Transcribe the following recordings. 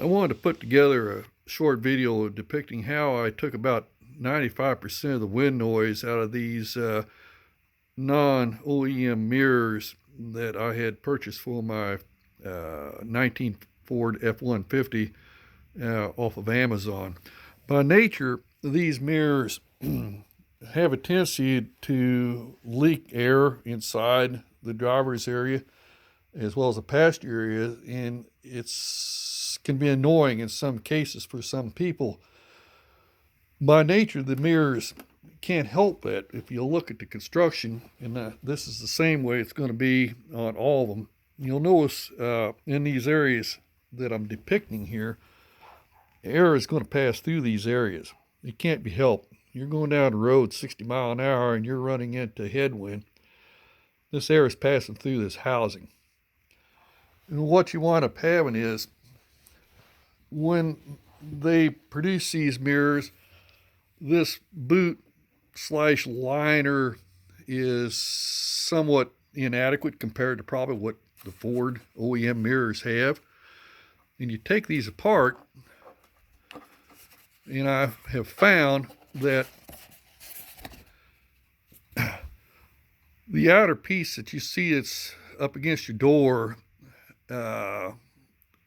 I wanted to put together a short video depicting how I took about 95% of the wind noise out of these non-OEM mirrors that I had purchased for my 19 Ford F-150 off of Amazon. By nature, these mirrors have a tendency to leak air inside the driver's area as well as the passenger area, and it's can be annoying in some cases for some people. By nature, the mirrors can't help that. If you look at the construction, and this is the same way it's going to be on all of them, you'll notice in these areas that I'm depicting here, air is going to pass through these areas. It can't be helped. You're going down the road 60 miles an hour and you're running into headwind. This air is passing through this housing. And what you wind up having is, when they produce these mirrors, this boot slash liner is somewhat inadequate compared to probably what the Ford OEM mirrors have. And you take these apart, and I have found that the outer piece that you see that's up against your door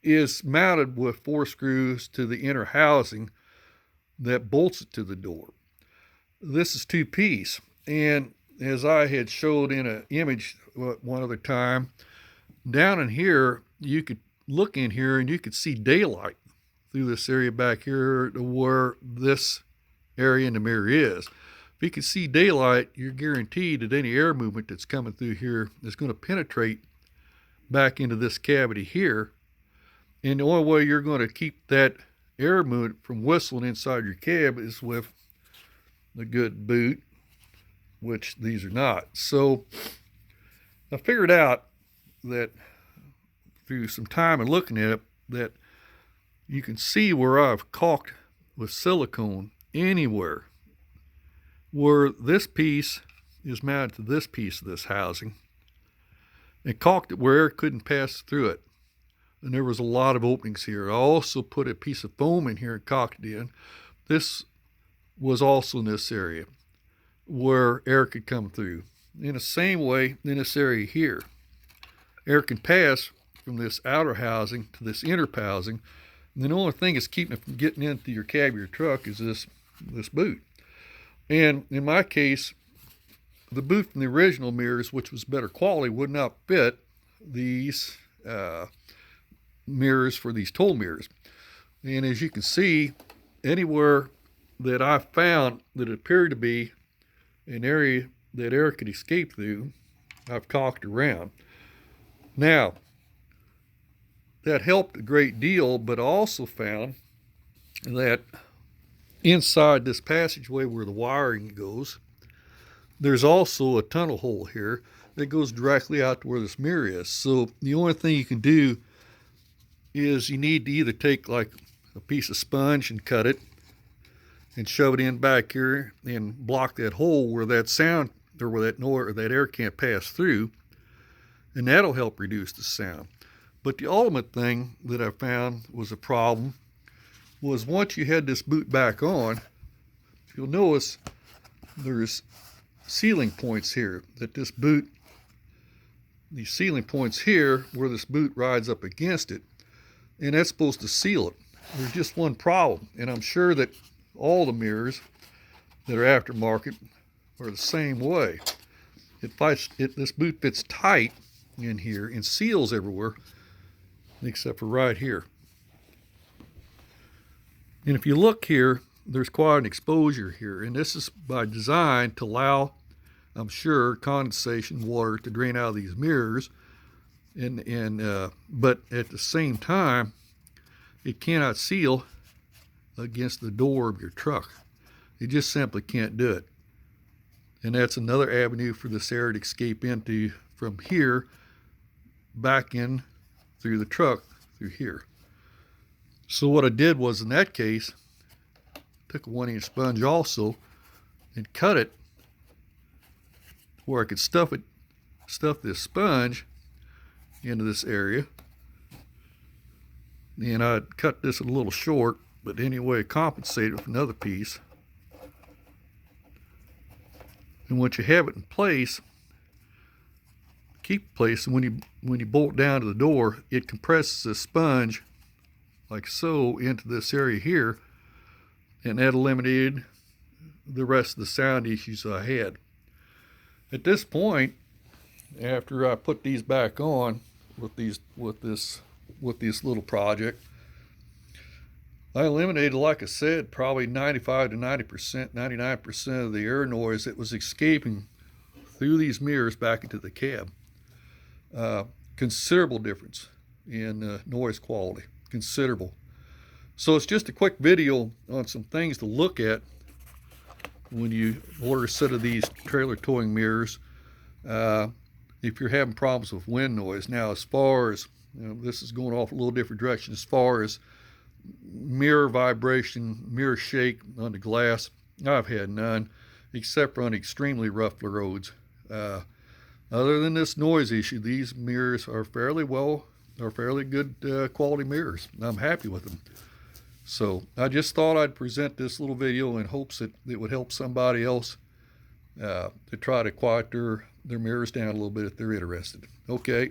is mounted with 4 screws to the inner housing that bolts it to the door. This is 2-piece, and as I had showed in an image one other time, down in here you could look in here and you could see daylight through this area back here to where this area in the mirror is. If you can see daylight, you're guaranteed that any air movement that's coming through here is going to penetrate back into this cavity here. And the only way you're going to keep that air movement from whistling inside your cab is with a good boot, which these are not. So I figured out that through some time and looking at it, that you can see where I've caulked with silicone anywhere where this piece is mounted to this piece of this housing, and caulked it where air couldn't pass through it. And there was a lot of openings here. I also put a piece of foam in here and caulked it in. This was also in this area where air could come through. In the same way, in this area here, air can pass from this outer housing to this inner housing. And the only thing that's keeping it from getting into your cab of your truck is this boot. And in my case, the boot from the original mirrors, which was better quality, would not fit these mirrors for these toll mirrors. And as you can see, anywhere that I found that appeared to be an area that air could escape through, I've caulked around. Now, that helped a great deal, but I also found that inside this passageway where the wiring goes, there's also a tunnel hole here that goes directly out to where this mirror is. So the only thing you can do is you need to either take like a piece of sponge and cut it and shove it in back here and block that hole where that sound or where that noise or that air can't pass through, and that'll help reduce the sound. But the ultimate thing that I found was a problem was once you had this boot back on, you'll notice there's sealing points here that this boot, these sealing points here where this boot rides up against it, and that's supposed to seal it. There's just one problem, and I'm sure that all the mirrors that are aftermarket are the same way. This boot fits tight in here and seals everywhere except for right here. And if you look here, there's quite an exposure here, and this is by design to allow, I'm sure, condensation water to drain out of these mirrors, but at the same time, it cannot seal against the door of your truck. You just simply can't do it. And that's another avenue for this air to escape into from here back in through the truck through here. So what I did was, in that case, took a 1-inch sponge also and cut it where I could stuff this sponge into this area and I cut this a little short, but anyway, compensated with another piece. And once you have it in place, keep it in place, and when you bolt down to the door, it compresses the sponge like so into this area here, and that eliminated the rest of the sound issues I had. At this point, after I put these back on with this little project, I eliminated, like I said, probably 95 to 90%, 99% of the air noise that was escaping through these mirrors back into the cab. Considerable difference in noise quality, considerable. So it's just a quick video on some things to look at when you order a set of these trailer towing mirrors, if you're having problems with wind noise. Now, as far as, this is going off a little different direction, as far as mirror vibration, mirror shake on the glass, I've had none, except for on extremely rough roads. Other than this noise issue, these mirrors are fairly good quality mirrors. I'm happy with them. So I just thought I'd present this little video in hopes that it would help somebody else to try to quiet their mirrors down a little bit if they're interested. Okay,